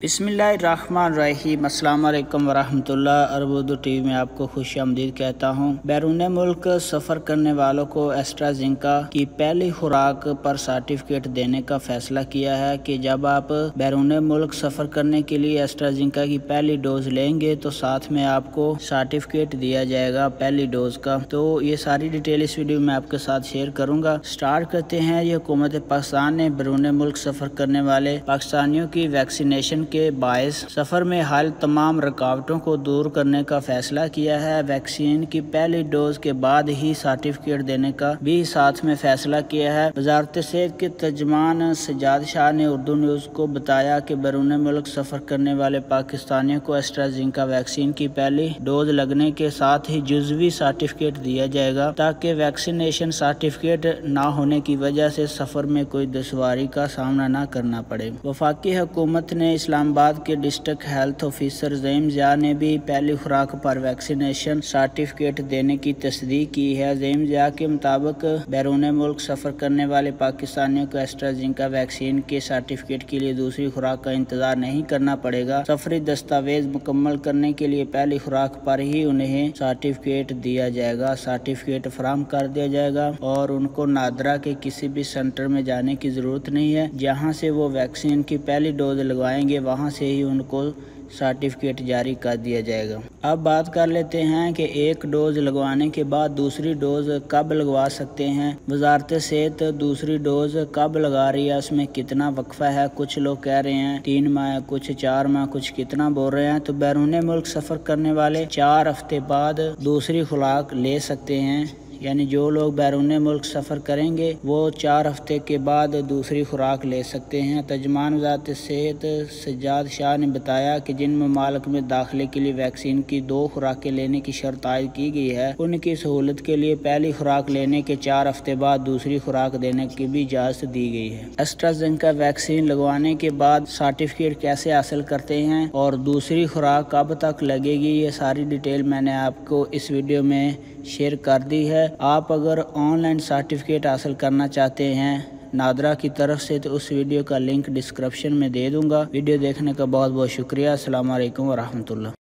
بسم اللہ الرحمن الرحیم۔ السلام علیکم ورحمۃ اللہ۔ عرب اردو ٹی وی میں آپ کو خوش آمدید کہتا ہوں۔ بیرون ملک سفر کرنے والوں کو ایسٹرازینکا کی پہلی خوراک پر سرٹیفکیٹ دینے کا فیصلہ کیا ہے کہ جب آپ بیرون ملک سفر کرنے کے لیے ایسٹرازینکا کی پہلی ڈوز لیں گے تو ساتھ میں آپ کو سرٹیفکیٹ دیا جائے گا پہلی ڈوز کا۔ تو یہ ساری ڈیٹیل اس ویڈیو میں آپ کے ساتھ شیئر کروں گا۔ سٹارٹ کرتے ہیں۔ یہ حکومت پاکستان نے بیرون ملک سفر کرنے والے پاکستانیوں کی ویکسینیشن کے باعث سفر میں حائل تمام رکاوٹوں کو دور کرنے کا فیصلہ کیا ہے۔ ویکسین کی پہلی ڈوز کے بعد ہی سرٹیفکیٹ دینے کا بھی ساتھ میں فیصلہ کیا ہے۔ وزارت صحت کے ترجمان سجاد شاہ نے اردو نیوز کو بتایا کہ بیرون ملک سفر کرنے والے پاکستانیوں کو ایسٹرازینکا ویکسین کی پہلی ڈوز لگنے کے ساتھ ہی جزوی سرٹیفکیٹ دیا جائے گا تاکہ ویکسینیشن سرٹیفکیٹ نہ ہونے کی وجہ سے سفر میں کوئی دشواری کا سامنا نہ کرنا پڑے۔ وفاقی حکومت نے اسلام آباد کے ڈسٹرکٹ ہیلتھ آفیسر زعیم ضیاء نے بھی پہلی خوراک پر ویکسینیشن سرٹیفکیٹ دینے کی تصدیق کی ہے۔ زعیم ضیاء کے مطابق بیرون ملک سفر کرنے والے پاکستانیوں کو ایسٹرازینکا ویکسین کے سرٹیفکیٹ کے لیے دوسری خوراک کا انتظار نہیں کرنا پڑے گا۔ سفری دستاویز مکمل کرنے کے لیے پہلی خوراک پر ہی انہیں سرٹیفکیٹ دیا جائے گا۔ سرٹیفکیٹ فراہم کر دیا جائے گا اور ان کو نادرا کے کسی بھی سینٹر میں جانے کی ضرورت نہیں ہے جہاں سے وہ ویکسین کی پہلی ڈوز لگوائیں گے، وہاں سے ہی ان کو سرٹیفکیٹ جاری کر دیا جائے گا۔ اب بات کر لیتے ہیں کہ ایک ڈوز لگوانے کے بعد دوسری ڈوز کب لگوا سکتے ہیں۔ وزارت صحت دوسری ڈوز کب لگا رہی ہے، اس میں کتنا وقفہ ہے۔ کچھ لوگ کہہ رہے ہیں 3 ماہ، کچھ 4 ماہ، کچھ کتنا بول رہے ہیں۔ تو بیرون ملک سفر کرنے والے 4 ہفتے بعد دوسری خوراک لے سکتے ہیں، یعنی جو لوگ بیرون ملک سفر کریں گے وہ 4 ہفتے کے بعد دوسری خوراک لے سکتے ہیں۔ ترجمان وزارت صحت سجاد شاہ نے بتایا کہ جن ممالک میں داخلے کے لیے ویکسین کی 2 خوراکیں لینے کی شرط عائد کی گئی ہے، ان کی سہولت کے لیے پہلی خوراک لینے کے 4 ہفتے بعد دوسری خوراک دینے کی بھی اجازت دی گئی ہے۔ ایسٹرازینکا ویکسین لگوانے کے بعد سرٹیفکیٹ کیسے حاصل کرتے ہیں اور دوسری خوراک کب تک لگے گی، یہ ساری ڈیٹیل میں نے آپ کو اس ویڈیو میں شیئر کر دی ہے۔ آپ اگر آن لائن سرٹیفکیٹ حاصل کرنا چاہتے ہیں نادرا کی طرف سے تو اس ویڈیو کا لنک ڈسکرپشن میں دے دوں گا۔ ویڈیو دیکھنے کا بہت بہت شکریہ۔ السلام علیکم ورحمۃ اللہ۔